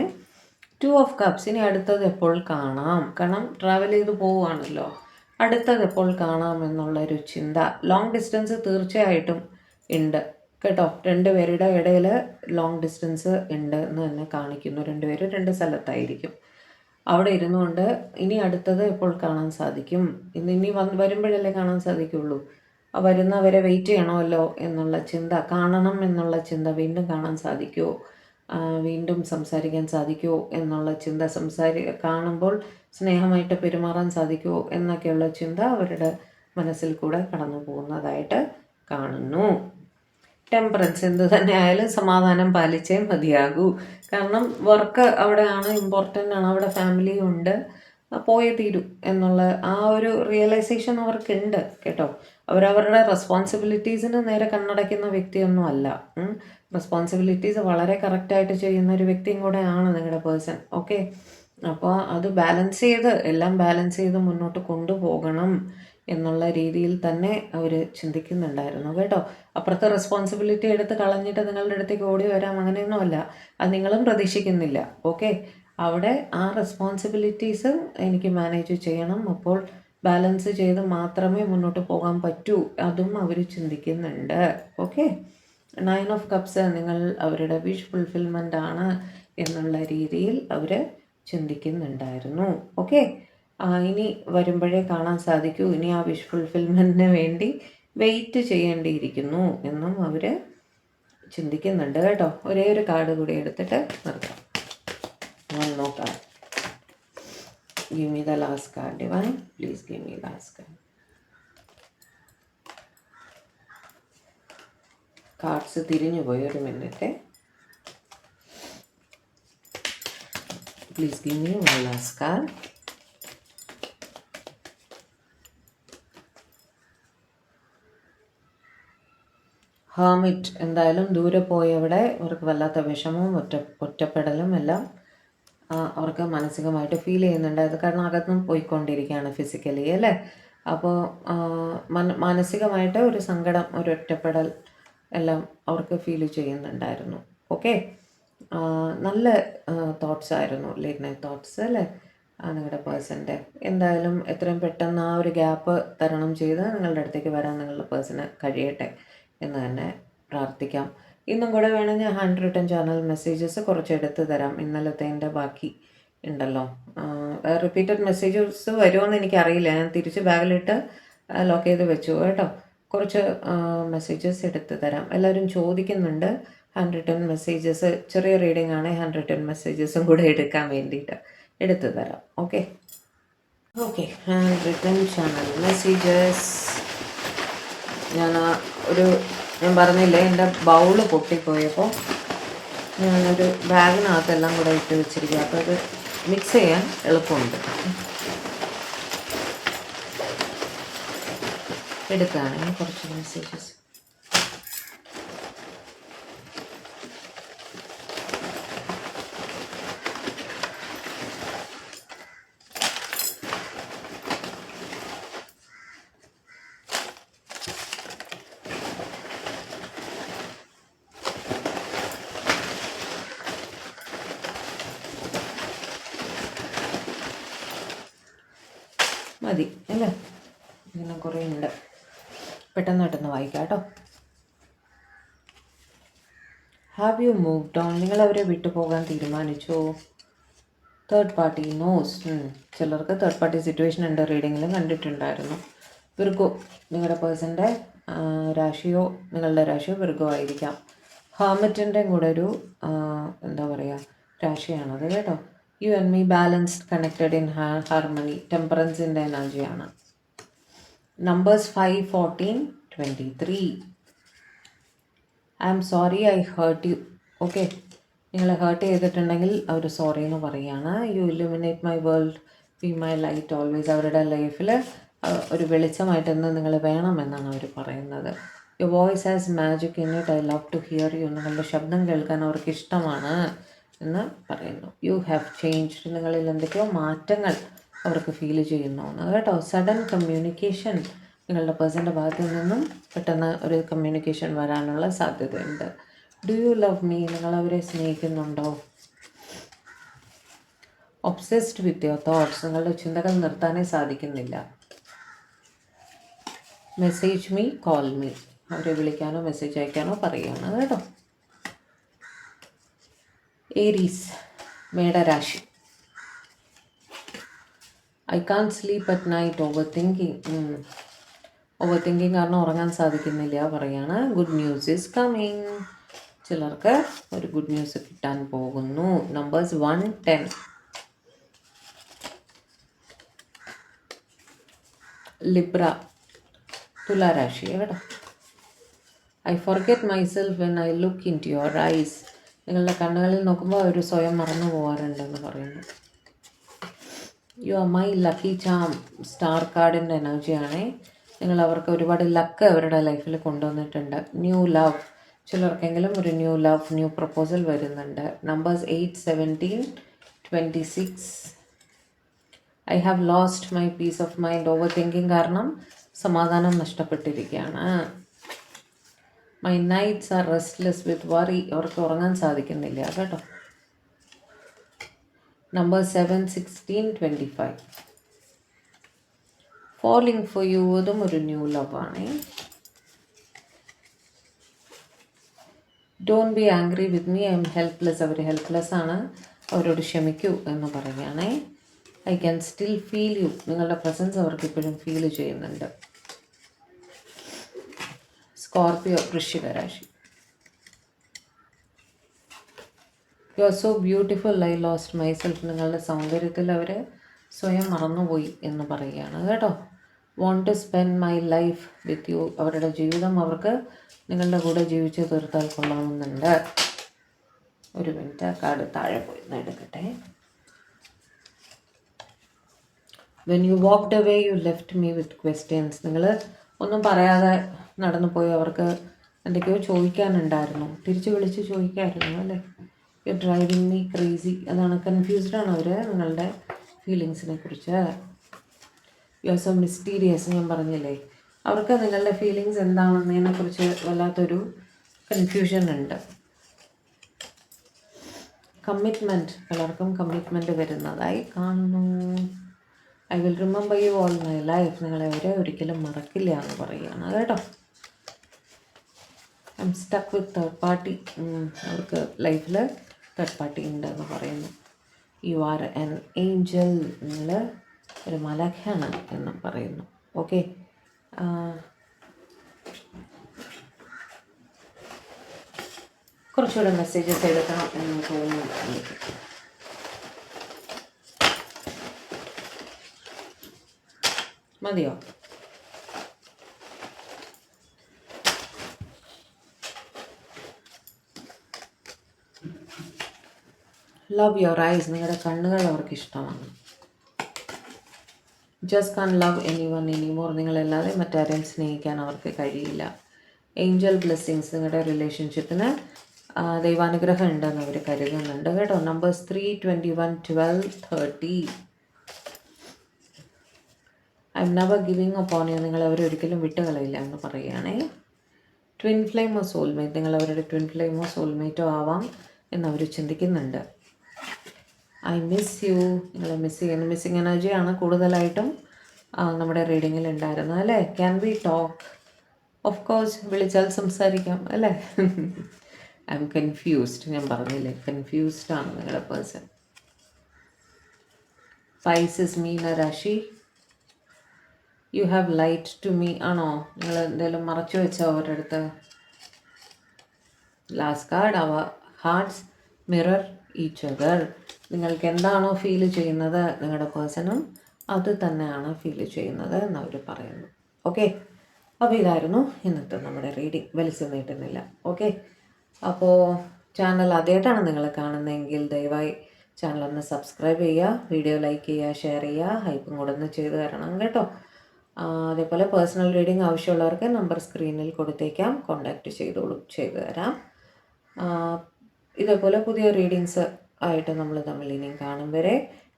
2 ഓഫ് കപ്സ്, ഇനി അടുത്തത് എപ്പോൾ കാണാം, കാരണം ട്രാവൽ ചെയ്ത് പോവുകയാണല്ലോ, അടുത്തത് എപ്പോൾ കാണാം എന്നുള്ളൊരു ചിന്ത. ലോങ് ഡിസ്റ്റൻസ് തീർച്ചയായിട്ടും ഉണ്ട് കേട്ടോ. രണ്ടുപേരുടെ ഇടയിൽ ലോങ് ഡിസ്റ്റൻസ് ഉണ്ട് എന്ന് തന്നെ കാണിക്കുന്നു. രണ്ടുപേരും 2 സ്ഥലത്തായിരിക്കും. അവിടെ ഇരുന്നുകൊണ്ട് ഇനി അടുത്തത് എപ്പോൾ കാണാൻ സാധിക്കും, ഇനി വരുമ്പോഴല്ലേ കാണാൻ സാധിക്കുള്ളൂ. വരുന്നവരെ വെയിറ്റ് ചെയ്യണമല്ലോ എന്നുള്ള ചിന്ത, കാണണം എന്നുള്ള ചിന്ത, വീണ്ടും കാണാൻ സാധിക്കുമോ, വീണ്ടും സംസാരിക്കാൻ സാധിക്കുമോ എന്നുള്ള ചിന്ത, കാണുമ്പോൾ സ്നേഹമായിട്ട് പെരുമാറാൻ സാധിക്കുമോ എന്നൊക്കെയുള്ള ചിന്ത അവരുടെ മനസ്സിൽ കൂടെ കടന്നു പോകുന്നതായിട്ട് കാണുന്നു. ടെമ്പറൻസ്, എന്ത് തന്നെ ആയാലും സമാധാനം പാലിച്ചേ മതിയാകൂ. കാരണം വർക്ക് അവിടെയാണ്, ഇമ്പോർട്ടൻ്റ് ആണ്, അവിടെ ഫാമിലി ഉണ്ട്, പോയേ തീരൂ എന്നുള്ള ആ ഒരു റിയലൈസേഷൻ അവർക്കുണ്ട് കേട്ടോ. അവരവരുടെ റെസ്പോൺസിബിലിറ്റീസിന് നേരെ കണ്ണടയ്ക്കുന്ന വ്യക്തിയൊന്നും അല്ല. റെസ്പോൺസിബിലിറ്റീസ് വളരെ കറക്റ്റായിട്ട് ചെയ്യുന്ന ഒരു വ്യക്തിയും കൂടെയാണ് നിങ്ങളുടെ പേഴ്സൺ. ഓക്കെ, അപ്പോൾ അത് എല്ലാം ബാലൻസ് ചെയ്ത് മുന്നോട്ട് കൊണ്ടുപോകണം എന്നുള്ള രീതിയിൽ തന്നെ അവർ ചിന്തിക്കുന്നുണ്ടായിരുന്നു കേട്ടോ. അപ്പുറത്തെ റെസ്പോൺസിബിലിറ്റി എടുത്ത് കളഞ്ഞിട്ട് നിങ്ങളുടെ അടുത്തേക്ക് ഓടി വരാം, അങ്ങനെയൊന്നുമല്ല. അത് നിങ്ങളും പ്രതീക്ഷിക്കുന്നില്ല. ഓക്കെ, അവിടെ ആ റെസ്പോൺസിബിലിറ്റീസ് എനിക്ക് മാനേജ് ചെയ്യണം, അപ്പോൾ ബാലൻസ് ചെയ്ത് മാത്രമേ മുന്നോട്ട് പോകാൻ പറ്റൂ, അതും അവർ ചിന്തിക്കുന്നുണ്ട്. ഓക്കെ, 9 ഓഫ് കപ്സ്, നിങ്ങൾ അവരുടെ വിഷ് ഫുൾഫിൽമെൻ്റ് ആണ് എന്നുള്ള രീതിയിൽ അവർ ചിന്തിക്കുന്നുണ്ടായിരുന്നു. ഓക്കെ, ഇനി വരുമ്പോഴേ കാണാൻ സാധിക്കൂ, ഇനി ആ വിഷ് ഫുൾഫിൽമെൻറ്റിന് വേണ്ടി വെയിറ്റ് ചെയ്യേണ്ടിയിരിക്കുന്നു എന്നും അവർ ചിന്തിക്കുന്നുണ്ട് കേട്ടോ. ഒരേ ഒരു കാർഡ് കൂടി എടുത്തിട്ട് നിർത്താം. നോക്കാം. Give me the last card, Divine. Please give me last card. Cards തിരിഞ്ഞു പോയി, ഒരു minute. Please give me one last card. Hermit. എന്തായാലും ദൂരെ പോയവിടെ അവർക്ക് വല്ലാത്ത വിഷമവും ഒറ്റപ്പെടലും എല്ലാം അവർക്ക് മാനസികമായിട്ട് ഫീൽ ചെയ്യുന്നുണ്ട്. അത് കാരണം അകത്തും പോയിക്കൊണ്ടിരിക്കുകയാണ് ഫിസിക്കലി അല്ലേ. അപ്പോൾ മാനസികമായിട്ട് ഒരു സങ്കടം, ഒരു ഒറ്റപ്പെടൽ എല്ലാം അവർക്ക് ഫീൽ ചെയ്യുന്നുണ്ടായിരുന്നു. ഓക്കെ, നല്ല തോട്ട്സ് ആയിരുന്നു, ലേറ്റ് നൈറ്റ് തോട്ട്സ് അല്ലേ നിങ്ങളുടെ പേഴ്സൻ്റെ. എന്തായാലും എത്രയും പെട്ടെന്ന് ആ ഒരു ഗ്യാപ്പ് തരണം ചെയ്ത് നിങ്ങളുടെ അടുത്തേക്ക് വരാൻ നിങ്ങളുടെ പേഴ്സണ് കഴിയട്ടെ എന്ന് തന്നെ പ്രാർത്ഥിക്കാം. ഇന്നും കൂടെ വേണമെങ്കിൽ ഹാൻഡ് റിട്ടൺ ചാനൽ മെസ്സേജസ് കുറച്ച് എടുത്ത് തരാം. ഇന്നലത്തെ ബാക്കി ഉണ്ടല്ലോ. റിപ്പീറ്റഡ് മെസ്സേജസ് വരുമോയെന്ന് എനിക്കറിയില്ല. ഞാൻ തിരിച്ച് ബാഗിലിട്ട് ലോക്ക് ചെയ്ത് വെച്ചു കേട്ടോ. കുറച്ച് മെസ്സേജസ് എടുത്ത് തരാം. എല്ലാവരും ചോദിക്കുന്നുണ്ട് ഹാൻഡ് റിട്ടൺ മെസ്സേജസ്. ചെറിയ റീഡിംഗ് ആണ്, ഹാൻഡ് റിട്ടൺ മെസ്സേജസും കൂടെ എടുക്കാൻ വേണ്ടിയിട്ട് എടുത്ത് തരാം. Okay okay hand written channel messages. ഞാൻ പറഞ്ഞില്ലേ, എൻ്റെ ബൗള് പൊട്ടിപ്പോയപ്പോൾ ഞാനൊരു ബാഗിനകത്തെല്ലാം കൂടെ ഇട്ട് വെച്ചിരിക്കുക. അപ്പോൾ അത് മിക്സ് ചെയ്യാൻ എളുപ്പമുണ്ട്. എടുക്കുകയാണെങ്കിൽ കുറച്ച് മെസ്സേജസ്. മതി അല്ലേ, ഇങ്ങനെ കുറേ ഉണ്ട്. പെട്ടെന്ന് വായിക്കാം കേട്ടോ. Have you moved on? നിങ്ങൾ അവരെ വിട്ടുപോകാൻ തീരുമാനിച്ചോ? Third party knows. ചിലർക്ക് തേർഡ് പാർട്ടി സിറ്റുവേഷൻ ഉണ്ട്, റീഡിങ്ങിലും കണ്ടിട്ടുണ്ടായിരുന്നു. വിർഗോ, നിങ്ങളുടെ പേഴ്സൻ്റെ രാശിയോ നിങ്ങളുടെ രാശിയോ വിർഗോ ആയിരിക്കാം. ഹേർമിറ്റിൻ്റെ കൂടെ ഒരു എന്താ പറയുക രാശിയാണത് കേട്ടോ. You and me balanced, connected in harmony, ടെമ്പറൻസിൻ്റെ എനർജിയാണ്. Numbers 5, 14, 23. I am sorry I hurt you. Okay, നിങ്ങളെ ഹേർട്ട് ചെയ്തിട്ടുണ്ടെങ്കിൽ അവർ സോറി എന്ന് പറയുകയാണ്. You illuminate my world, be my light always. അവരുടെ ലൈഫിൽ ഒരു വെളിച്ചമായിട്ടെന്ന് നിങ്ങൾ വേണമെന്നാണ് അവർ പറയുന്നത്. Your voice has magic in it, I love to hear you. നിങ്ങളുടെ ശബ്ദം കേൾക്കാൻ അവർക്ക് ഇഷ്ടമാണ് എന്ന് പറയുന്നു. യു ഹാവ് ചേഞ്ച്ഡ്, നിങ്ങളിൽ എന്തൊക്കെയോ മാറ്റങ്ങൾ അവർക്ക് ഫീൽ ചെയ്യുന്നു കേട്ടോ. സഡൻ കമ്മ്യൂണിക്കേഷൻ, നിങ്ങളുടെ പേഴ്സൻ്റെ ഭാഗത്തു നിന്നും പെട്ടെന്ന് ഒരു കമ്മ്യൂണിക്കേഷൻ വരാനുള്ള സാധ്യതയുണ്ട്. Do you love me? നിങ്ങളവരെ സ്നേഹിക്കുന്നുണ്ടോ? ഒബ്സെസ്ഡ് വിത്ത് യുവർ തോട്ട്സ്, നിങ്ങളുടെ ചിന്തകൾ നിർത്താനേ സാധിക്കുന്നില്ല. മെസ്സേജ് മീ, കോൾ മീ, അവരെ വിളിക്കാനോ മെസ്സേജ് അയക്കാനോ പറയുകയാണ് കേട്ടോ. ഏരീസ്, മേടരാശി. I can sleep at night, overthinking കാരണം ഉറങ്ങാൻ സാധിക്കുന്നില്ല പറയാണ്. Good news is coming. ചിലർക്ക് ഒരു ഗുഡ് ന്യൂസ് കിട്ടാൻ പോകുന്നു. നമ്പേഴ്സ് 1, 10. ലിബ്ര, തുലാരാശി കേട്ടോ. I forget myself when I look into your eyes. നിങ്ങളുടെ കണ്ണുകളിൽ നോക്കുമ്പോൾ അവർ സ്വയം മറന്നു പോകാറുണ്ടെന്ന് പറയുന്നു. You are my lucky charm, star കാർഡിൻ്റെ എനർജിയാണ്. നിങ്ങൾ അവർക്ക് ഒരുപാട് ലക്ക് അവരുടെ ലൈഫിൽ കൊണ്ടുവന്നിട്ടുണ്ട്. ന്യൂ ലവ്, ചിലർക്കെങ്കിലും ഒരു ന്യൂ ലവ്, ന്യൂ പ്രപ്പോസൽ വരുന്നുണ്ട്. Numbers 8, 17, 26. I have lost my peace of mind, overthinking കാരണം സമാധാനം നഷ്ടപ്പെട്ടിരിക്കുകയാണ്. My nights are restless with worry, അവർക്ക് ഉറങ്ങാൻ സാധിക്കുന്നില്ല കേട്ടോ. നമ്പർ 7, 16, 25. ഫോളിങ് ഫോർ യു, അതും ഒരു ന്യൂ ലവ് ആണ്. Don't be angry with me, I'm helpless. അവർ ഹെൽപ്ലെസ് ആണ്, അവരോട് ക്ഷമിക്കൂ എന്ന് പറയുകയാണേ. I can still feel you, നിങ്ങളുടെ പ്രസൻസ് അവർക്ക് ഇപ്പോഴും ഫീൽ ചെയ്യുന്നുണ്ട്. സ്കോർപിയോ, വൃശ്ചിക രാശി. You are so beautiful, I lost myself. നിങ്ങളുടെ സൗന്ദര്യത്തിൽ അവർ സ്വയം മറന്നുപോയി എന്ന് പറയുകയാണ് കേട്ടോ. Want to spend my life with you. അവരുടെ ജീവിതം അവർക്ക് നിങ്ങളുടെ കൂടെ ജീവിച്ച് തീർത്താൽ കൊള്ളാമെന്നുണ്ട്. ഒരു മിനിറ്റ്, കാർഡ് താഴെ പോയി എടുക്കട്ടെ. When you walked away U left me with questions. നിങ്ങൾ ഒന്നും പറയാതെ നടന്നു പോയി. അവർക്ക് എന്തൊക്കെയോ ചോദിക്കാനുണ്ടായിരുന്നു, തിരിച്ച് വിളിച്ച് ചോദിക്കായിരുന്നു അല്ലേ. You driving me crazy. അതാണ്, കൺഫ്യൂസ്ഡാണ് അവർ നിങ്ങളുടെ ഫീലിങ്സിനെ കുറിച്ച്. You are so mysterious. ഞാൻ പറഞ്ഞില്ലേ, അവർക്ക് നിങ്ങളുടെ ഫീലിങ്സ് എന്താണെന്നതിനെക്കുറിച്ച് വല്ലാത്തൊരു കൺഫ്യൂഷൻ ഉണ്ട്. കമ്മിറ്റ്മെൻറ്റ്, പലർക്കും കമ്മിറ്റ്മെൻറ്റ് വരുന്നതായി കാണുന്നു. I will remember you all my life. നിങ്ങളെ ഒരിക്കലും മറക്കില്ല എന്ന് പറയുകയാണ് കേട്ടോ. I M stuck with third party. അവർക്ക് ലൈഫിൽ തേർഡ് പാർട്ടി ഉണ്ട് എന്ന് പറയുന്നു. You R N Angel. നിങ്ങൾ ഒരു മലഖാണ് എന്ന് പറയുന്നു. ഓക്കെ, കുറച്ചുകൂടെ മെസ്സേജസ് എടുക്കണം എന്ന് തോന്നുന്നു എനിക്ക്. മതിയോ? Love your eyes. നിങ്ങളുടെ കണ്ണുകൾ അവർക്ക് ഇഷ്ടമാണ്. Just can love anyone anymore. നിങ്ങളല്ലാതെ മറ്റാരെയും സ്നേഹിക്കാൻ അവർക്ക് കഴിയില്ല. Angel blessings. നിങ്ങളുടെ റിലേഷൻഷിപ്പിന് ദൈവാനുഗ്രഹം ഉണ്ടെന്ന് അവർ കരുതുന്നുണ്ട് കേട്ടോ. Numbers 3, 21, 12, 30. I'm never giving up on you. നിങ്ങൾ അവരൊരിക്കലും വിട്ടുകളയില്ല എന്ന് പറയുകയാണേ. Twin ഫ്ലെയിമോ soulmate. നിങ്ങൾ അവരുടെ ട്വിൻ ഫ്ലെയിമോ സോൾമേറ്റോ ആവാം എന്നവർ ചിന്തിക്കുന്നുണ്ട്. I miss you. നിങ്ങളെ മിസ് ചെയ്യുന്നു. മിസ്സിങ് എനർജിയാണ് കൂടുതലായിട്ടും നമ്മുടെ റീഡിങ്ങിൽ ഉണ്ടായിരുന്നത് അല്ലേ. Can we talk? Of course, വിളിച്ചാൽ സംസാരിക്കാം അല്ലേ. I'm confused. ഞാൻ പറഞ്ഞില്ലേ, കൺഫ്യൂസ്ഡ് ആണ് നിങ്ങളുടെ പേഴ്സൺ. പൈസസ് മീന രാശി. You have lied to me. ആണോ നിങ്ങൾ എന്തെങ്കിലും മറച്ചു വെച്ചോ അവരുടെ അടുത്ത്? ലാസ്റ്റ് കാർഡ്, അവർ ഹാർട്ട്സ് മിറർ ഈച്ച് അതർ. നിങ്ങൾക്ക് എന്താണോ ഫീൽ ചെയ്യുന്നത് നിങ്ങളുടെ പേഴ്സണും അത് തന്നെയാണ് ഫീൽ ചെയ്യുന്നത് എന്നവർ പറയുന്നു. ഓക്കെ, അപ്പോൾ ഇതായിരുന്നു ഇന്നത്തെ നമ്മുടെ റീഡിങ്. വലിച്ചു നീട്ടുന്നില്ല. ഓക്കെ, അപ്പോൾ ചാനൽ ആദ്യമായിട്ടാണ് നിങ്ങൾ കാണുന്നതെങ്കിൽ ദയവായി ചാനലൊന്ന് സബ്സ്ക്രൈബ് ചെയ്യുക, വീഡിയോ ലൈക്ക് ചെയ്യുക, ഷെയർ ചെയ്യുക, ഹൈപ്പും കൂടെ ഒന്ന് ചെയ്ത് തരണം കേട്ടോ. അതേപോലെ പേഴ്സണൽ റീഡിങ് ആവശ്യമുള്ളവർക്ക് നമ്പർ സ്ക്രീനിൽ കൊടുത്തേക്കാം, കോൺടാക്റ്റ് ചെയ്തു തരാം. ഇതേപോലെ പുതിയ റീഡിങ്സ് ആയിട്ട് നമ്മൾ തമ്മിൽ ഇനിയും കാണും വരെ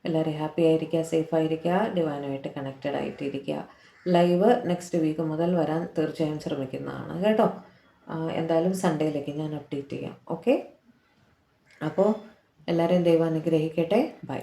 എല്ലാവരും ഹാപ്പി ആയിരിക്കുക, സേഫ് ആയിരിക്കുക, ഡിവൈനുമായിട്ട് കണക്റ്റഡ് ആയിട്ടിരിക്കുക. ലൈവ് നെക്സ്റ്റ് വീക്ക് മുതൽ വരാൻ തീർച്ചയായും ശ്രമിക്കുന്നതാണ് കേട്ടോ. എന്തായാലും സൺഡേയിലേക്ക് ഞാൻ അപ്ഡേറ്റ് ചെയ്യാം. ഓക്കെ, അപ്പോൾ എല്ലാവരെയും ദൈവം അനുഗ്രഹിക്കട്ടെ. ബൈ.